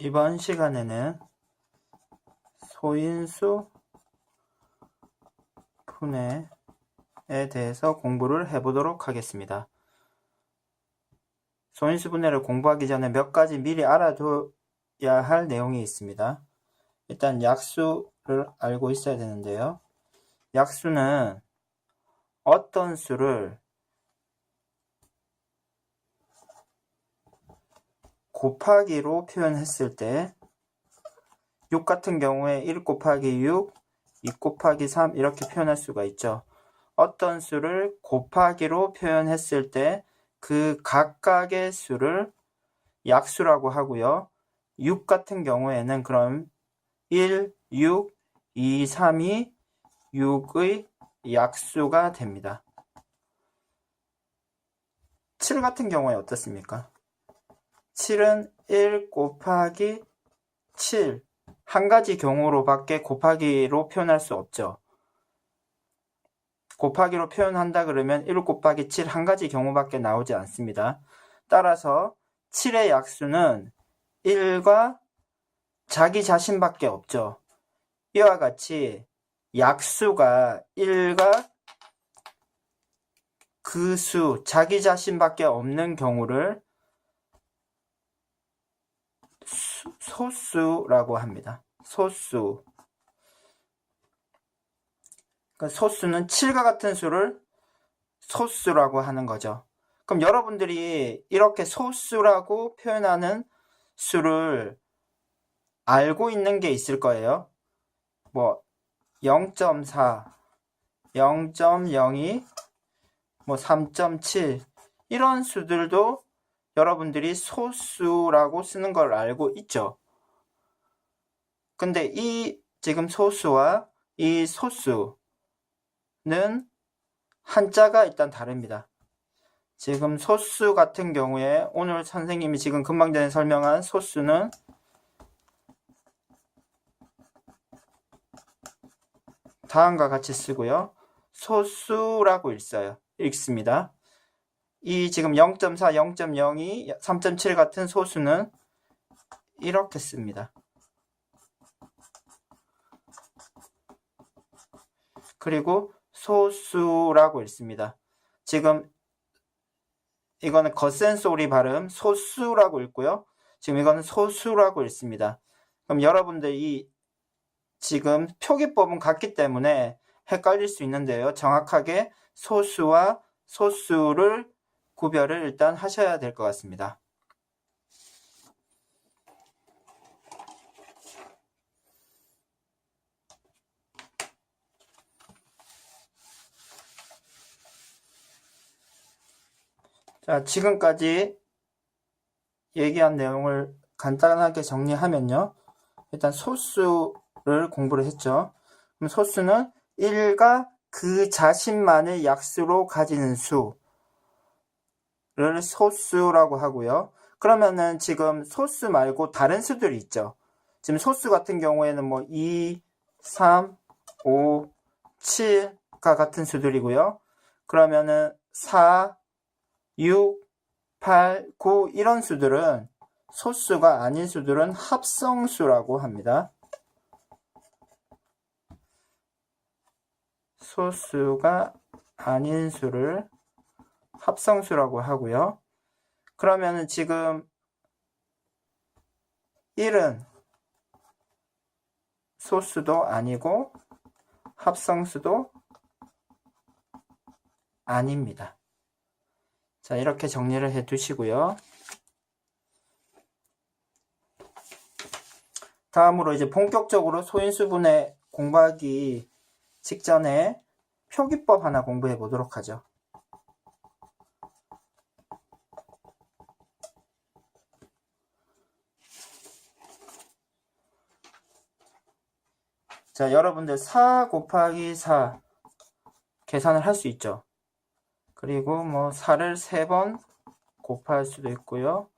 이번 시간에는 소인수 분해에 대해서 공부를 해보도록 하겠습니다. 소인수 분해를 공부하기 전에 몇 가지 미리 알아둬야 할 내용이 있습니다. 일단 약수를 알고 있어야 되는데요. 약수는 어떤 수를 곱하기로 표현했을 때 6 같은 경우에 1 곱하기 6, 2 곱하기 3 이렇게 표현할 수가 있죠. 어떤 수를 곱하기로 표현했을 때 그 각각의 수를 약수라고 하고요. 6 같은 경우에는 그럼 1, 6, 2, 3이 6의 약수가 됩니다. 7 같은 경우에 어떻습니까? 7은 1 곱하기 7 한 가지 경우로밖에 곱하기로 표현할 수 없죠. 곱하기로 표현한다 그러면 1 곱하기 7 한 가지 경우밖에 나오지 않습니다. 따라서 7의 약수는 1과 자기 자신밖에 없죠. 이와 같이 약수가 1과 그 수, 자기 자신밖에 없는 경우를 소수라고 합니다. 소수. 그러니까 소수는 7과 같은 수를 소수라고 하는 거죠. 그럼 여러분들이 이렇게 소수라고 표현하는 수를 알고 있는 게 있을 거예요. 뭐 0.4, 0.02, 뭐 3.7 이런 수들도 여러분들이 소수라고 쓰는 걸 알고 있죠. 근데 이 지금 소수와 이 소수는 한자가 일단 다릅니다. 지금 소수 같은 경우에 오늘 선생님이 지금 금방 전에 설명한 소수는 다음과 같이 쓰고요. 소수라고 읽습니다. 이 지금 0.4, 0.02, 3.7 같은 소수는 이렇게 씁니다. 그리고 소수라고 읽습니다. 지금 이거는 거센 소리 발음 소수라고 읽고요. 지금 이거는 소수라고 읽습니다. 그럼 여러분들이 지금 표기법은 같기 때문에 헷갈릴 수 있는데요. 정확하게 소수와 소수를 구별을 일단 하셔야 될 것 같습니다. 자, 지금까지 얘기한 내용을 간단하게 정리하면요. 일단 소수를 공부를 했죠. 그럼 소수는 1과 그 자신만의 약수로 가지는 수를 소수라고 하고요. 그러면은 지금 소수 말고 다른 수들이 있죠. 지금 소수 같은 경우에는 뭐 2, 3, 5, 7과 같은 수들이고요. 그러면은 4, 6, 8, 9 이런 수들은 소수가 아닌 수들은 합성수라고 합니다. 소수가 아닌 수를 합성수라고 하고요. 그러면은 지금 1은 소수도 아니고 합성수도 아닙니다. 자, 이렇게 정리를 해 두시고요. 다음으로 이제 본격적으로 소인수분해 공부하기 직전에 표기법 하나 공부해 보도록 하죠. 자, 여러분들 4 곱하기 4 계산을 할 수 있죠. 그리고 뭐 4를 3번 곱할 수도 있고요.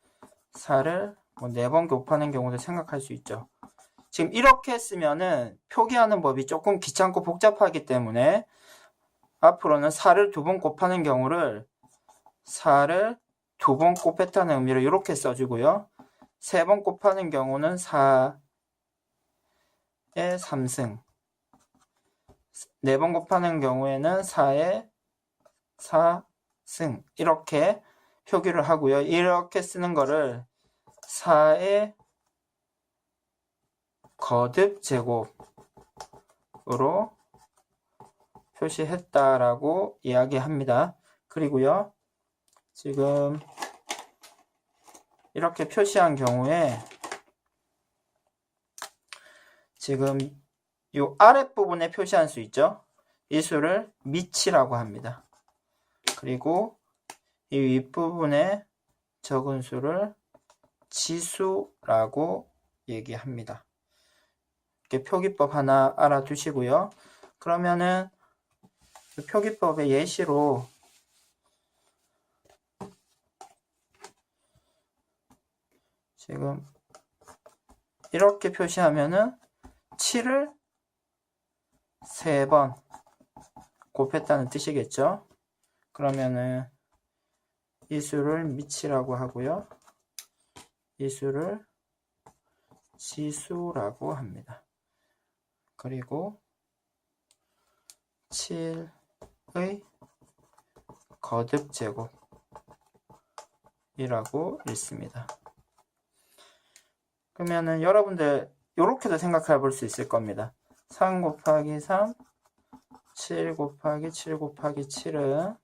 4를 뭐 4번 곱하는 경우도 생각할 수 있죠. 지금 이렇게 쓰면은 표기하는 법이 조금 귀찮고 복잡하기 때문에 앞으로는 4를 2번 곱하는 경우를 4를 2번 곱했다는 의미로 이렇게 써주고요. 3번 곱하는 경우는 4의 3승, 4번 곱하는 경우에는 4의 4승 이렇게 표기를 하고요. 이렇게 쓰는 거를 4의 거듭 제곱으로 표시했다라고 이야기합니다. 그리고요, 지금 이렇게 표시한 경우에 지금 이 아랫부분에 표시한 수 있죠? 이 수를 미치라고 합니다. 그리고 이 윗부분에 적은 수를 지수라고 얘기합니다. 이렇게 표기법 하나 알아두시고요. 그러면은 표기법의 예시로 지금 이렇게 표시하면은 7을 3번 곱했다는 뜻이겠죠. 그러면은 이 수를 미치라고 하고요. 이 수를 지수라고 합니다. 그리고 7의 거듭 제곱이라고 읽습니다. 그러면은 여러분들 이렇게도 생각해 볼 수 있을 겁니다. 3 곱하기 3, 7 곱하기 7 곱하기 7은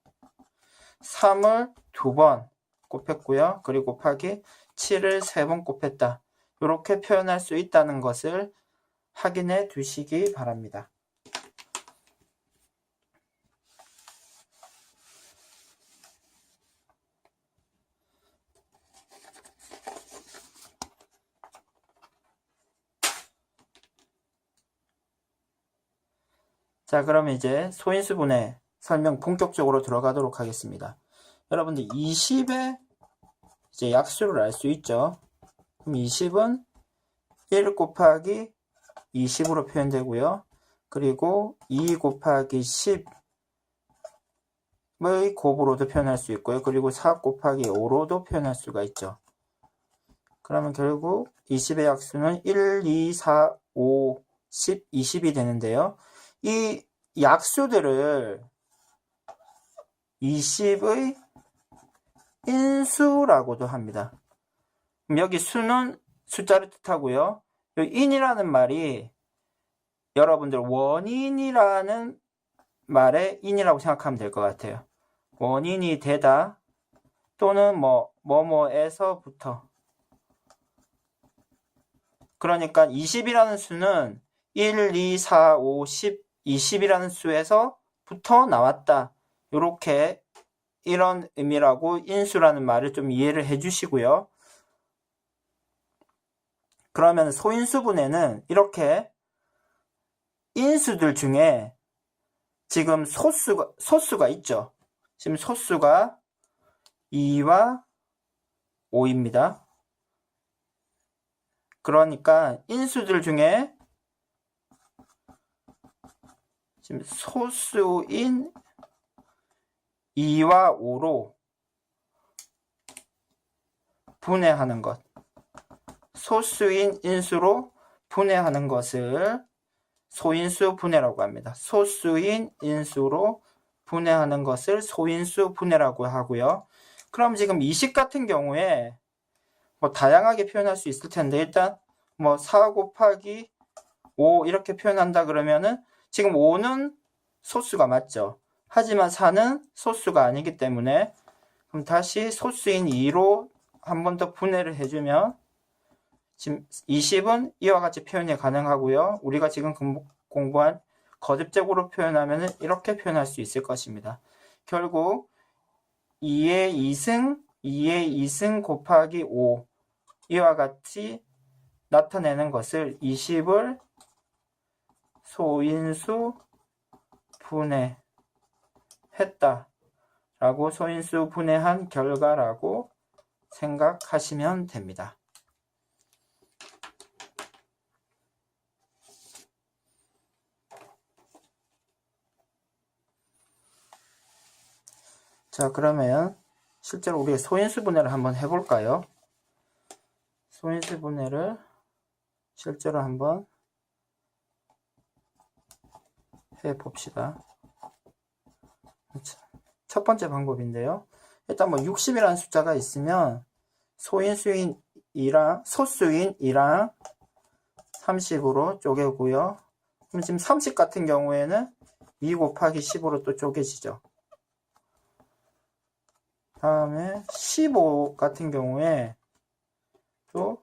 3을 2번 곱했고요. 그리고 곱하기 7을 3번 곱했다. 이렇게 표현할 수 있다는 것을 확인해 두시기 바랍니다. 자, 그럼 이제 소인수분해 설명 본격적으로 들어가도록 하겠습니다. 여러분들 20의 이제 약수를 알 수 있죠. 그럼 20은 1 곱하기 20으로 표현되고요. 그리고 2 곱하기 10의 곱으로도 표현할 수 있고요. 그리고 4 곱하기 5로도 표현할 수가 있죠. 그러면 결국 20의 약수는 1, 2, 4, 5, 10, 20이 되는데요. 이 약수들을 20의 인수라고도 합니다. 여기 수는 숫자를 뜻하고요. 이 인이라는 말이 여러분들 원인이라는 말의 인이라고 생각하면 될 것 같아요. 원인이 되다 또는 뭐뭐에서부터. 그러니까 20이라는 수는 1, 2, 4, 5, 10, 20이라는 수에서부터 나왔다. 이렇게 이런 의미라고 인수라는 말을 좀 이해를 해 주시고요. 그러면 소인수분해는 이렇게 인수들 중에 지금 소수가 있죠. 지금 소수가 2와 5입니다. 그러니까 인수들 중에 지금 소수인 2와 5로 분해하는 것, 소수인 인수로 분해하는 것을 소인수 분해라고 합니다. 소수인 인수로 분해하는 것을 소인수 분해라고 하고요. 그럼 지금 20 같은 경우에 다양하게 표현할 수 있을 텐데, 일단 4 곱하기 5 이렇게 표현한다 그러면은 지금 5는 소수가 맞죠. 하지만 4는 소수가 아니기 때문에 그럼 다시 소수인 2로 한 번 더 분해를 해주면 지금 20은 이와 같이 표현이 가능하고요. 우리가 지금 공부한 거듭적으로 표현하면 이렇게 표현할 수 있을 것입니다. 결국 2의 2승 곱하기 5 이와 같이 나타내는 것을 20을 소인수 분해했다 라고 소인수 분해한 결과라고 생각하시면 됩니다. 자, 그러면 실제로 우리가 소인수 분해를 한번 해볼까요? 소인수 분해를 실제로 한번 해 봅시다. 첫 번째 방법인데요. 일단 뭐 60이라는 숫자가 있으면 소인수인 2랑 소수인 2랑 30으로 쪼개고요. 그럼 지금 30 같은 경우에는 2 곱하기 10으로 또 쪼개지죠. 다음에 15 같은 경우에 또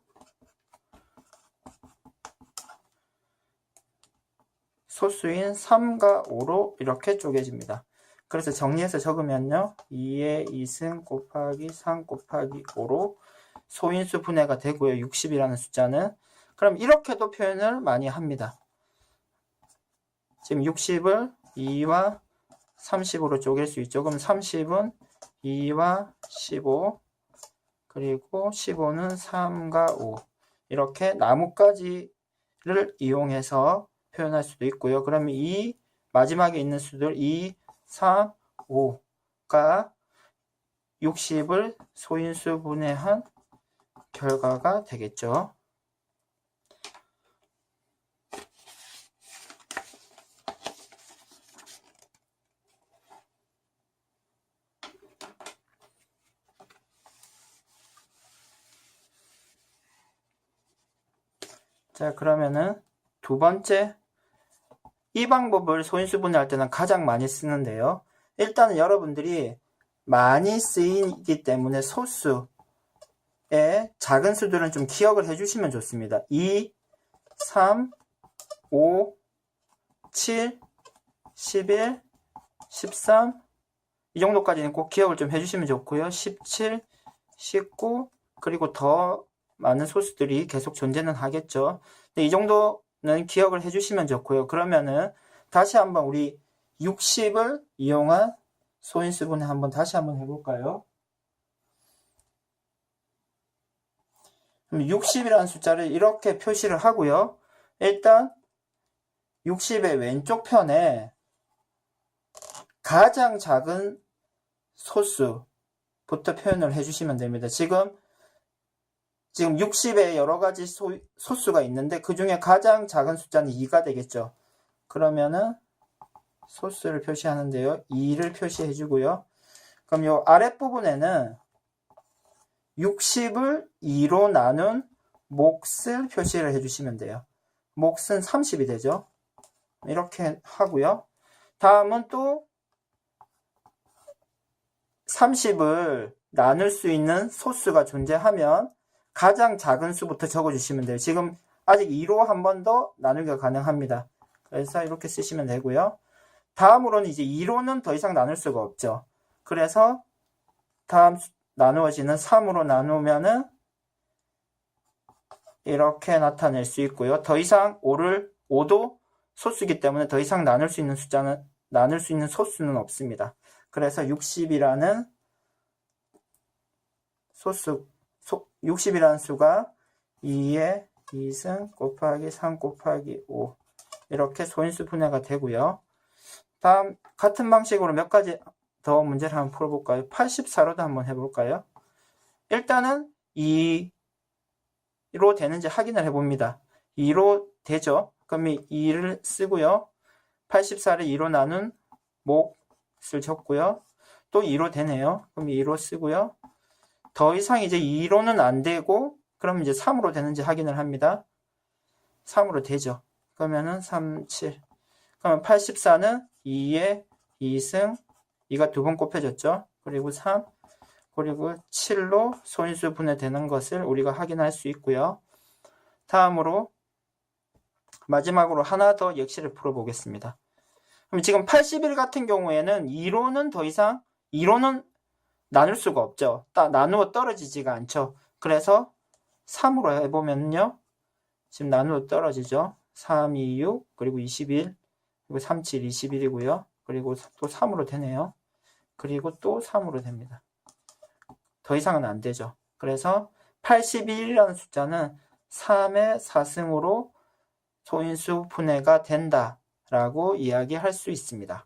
소수인 3과 5로 이렇게 쪼개집니다. 그래서 정리해서 적으면요. 2의 2승 곱하기 3 곱하기 5로 소인수 분해가 되고요. 60이라는 숫자는. 그럼 이렇게도 표현을 많이 합니다. 지금 60을 2와 30으로 쪼갤 수 있죠. 그럼 30은 2와 15 그리고 15는 3과 5 이렇게 나뭇가지를 이용해서 표현할 수도 있고요. 그러면 이 마지막에 있는 수들 2, 3, 5가 60을 소인수 분해한 결과가 되겠죠. 자, 그러면은 두 번째, 이 방법을 소인수 분해할 때는 가장 많이 쓰는데요. 일단은 여러분들이 많이 쓰이기 때문에 소수의 작은 수들은 좀 기억을 해주시면 좋습니다. 2, 3, 5, 7, 11, 13 이 정도까지는 꼭 기억을 좀 해주시면 좋고요. 17, 19 그리고 더 많은 소수들이 계속 존재는 하겠죠. 근데 이 정도는 기억을 해주시면 좋고요. 그러면은 다시 한번 우리 60을 이용한 소인수 분해 다시 한번 해볼까요? 그럼 60이라는 숫자를 이렇게 표시를 하고요. 일단 60의 왼쪽 편에 가장 작은 소수부터 표현을 해주시면 됩니다. 지금 60에 여러 가지 소수가 있는데 그 중에 가장 작은 숫자는 2가 되겠죠. 그러면은 소수를 표시하는데요. 2를 표시해 주고요. 그럼 요 아랫부분에는 60을 2로 나눈 몫을 표시를 해주시면 돼요. 몫은 30이 되죠. 이렇게 하고요. 다음은 또 30을 나눌 수 있는 소수가 존재하면 가장 작은 수부터 적어주시면 돼요. 지금 아직 2로 한 번 더 나누기가 가능합니다. 그래서 이렇게 쓰시면 되고요. 다음으로는 이제 2로는 더 이상 나눌 수가 없죠. 그래서 다음 나누어지는 3으로 나누면은 이렇게 나타낼 수 있고요. 더 이상 5도 소수이기 때문에 더 이상 나눌 수 있는 소수는 없습니다. 그래서 60이라는 60이라는 수가 2의 2승 곱하기 3 곱하기 5 이렇게 소인수 분해가 되고요. 다음 같은 방식으로 몇 가지 더 문제를 한번 풀어볼까요? 84로도 한번 해볼까요? 일단은 2로 되는지 확인을 해봅니다. 2로 되죠? 그럼 2를 쓰고요. 84를 2로 나눈 몫을 적고요. 또 2로 되네요. 그럼 2로 쓰고요. 더 이상 이제 2로는 안 되고 그럼 이제 3으로 되는지 확인을 합니다. 3으로 되죠. 그러면은 3, 7 그러면 84는 2의 2승 2가 두 번 곱해졌죠. 그리고 3 그리고 7로 소인수 분해되는 것을 우리가 확인할 수 있고요. 다음으로 마지막으로 하나 더 역시를 풀어보겠습니다. 그럼 지금 81 같은 경우에는 2로는 더 이상 2로는 나눌 수가 없죠. 나누어 떨어지지가 않죠. 그래서 3으로 해보면요. 지금 나누어 떨어지죠. 3, 2, 6 그리고 21 그리고 3, 7, 21이고요. 그리고 또 3으로 되네요. 그리고 또 3으로 됩니다. 더 이상은 안 되죠. 그래서 81이라는 숫자는 3의 4승으로 소인수 분해가 된다라고 이야기할 수 있습니다.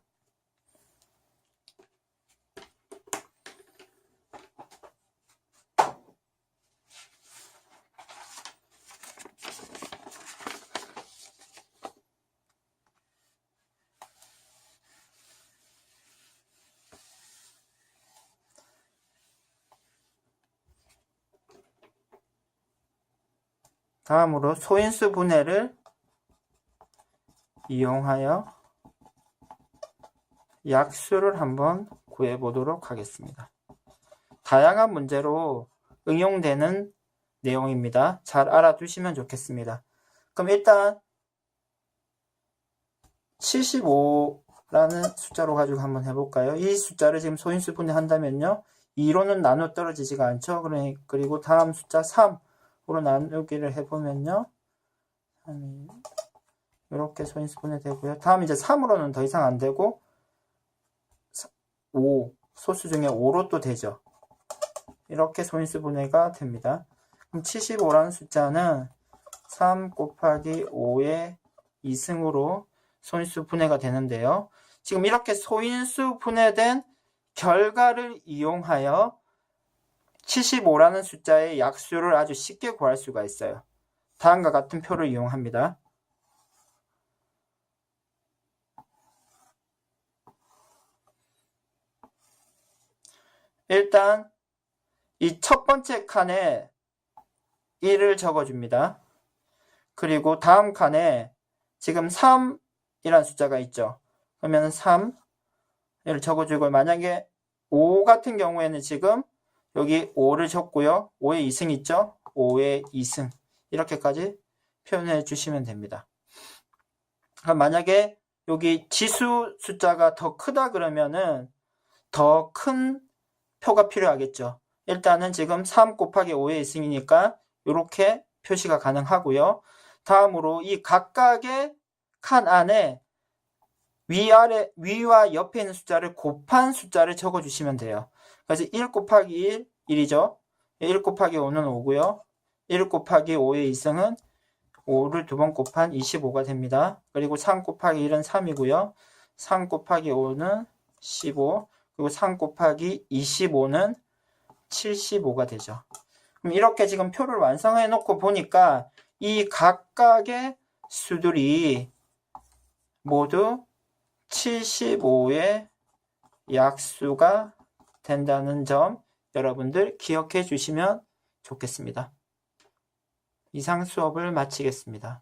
다음으로 소인수 분해를 이용하여 약수를 한번 구해보도록 하겠습니다. 다양한 문제로 응용되는 내용입니다. 잘 알아두시면 좋겠습니다. 그럼 일단 75라는 숫자로 가지고 한번 해볼까요? 이 숫자를 지금 소인수 분해한다면요, 2로는 나눠 떨어지지가 않죠. 그리고 다음 숫자 3으로 나누기를 해보면요, 이렇게 소인수 분해되고요. 다음 이제 3으로는 더 이상 안 되고 5, 소수 중에 5로 또 되죠. 이렇게 소인수 분해가 됩니다. 그럼 75라는 숫자는 3 곱하기 5의 2승으로 소인수 분해가 되는데요. 지금 이렇게 소인수 분해된 결과를 이용하여 75라는 숫자의 약수를 아주 쉽게 구할 수가 있어요. 다음과 같은 표를 이용합니다. 일단 이 첫 번째 칸에 1을 적어줍니다. 그리고 다음 칸에 지금 3이라는 숫자가 있죠. 그러면 3을 적어주고, 만약에 5 같은 경우에는 지금 여기 5를 적고요. 5의 2승 있죠? 5의 2승. 이렇게까지 표현해 주시면 됩니다. 그럼 만약에 여기 지수 숫자가 더 크다 그러면은 더 큰 표가 필요하겠죠. 일단은 지금 3 곱하기 5의 2승이니까 이렇게 표시가 가능하고요. 다음으로 이 각각의 칸 안에 위와 옆에 있는 숫자를 곱한 숫자를 적어주시면 돼요. 그래서 1 곱하기 1, 1이죠. 1 곱하기 5는 5고요. 1 곱하기 5의 2승은 5를 2번 곱한 25가 됩니다. 그리고 3 곱하기 1은 3이고요. 3 곱하기 5는 15, 그리고 3 곱하기 25는 75가 되죠. 그럼 이렇게 지금 표를 완성해 놓고 보니까 이 각각의 수들이 모두 75의 약수가 된다는 점 여러분들 기억해 주시면 좋겠습니다. 이상 수업을 마치겠습니다.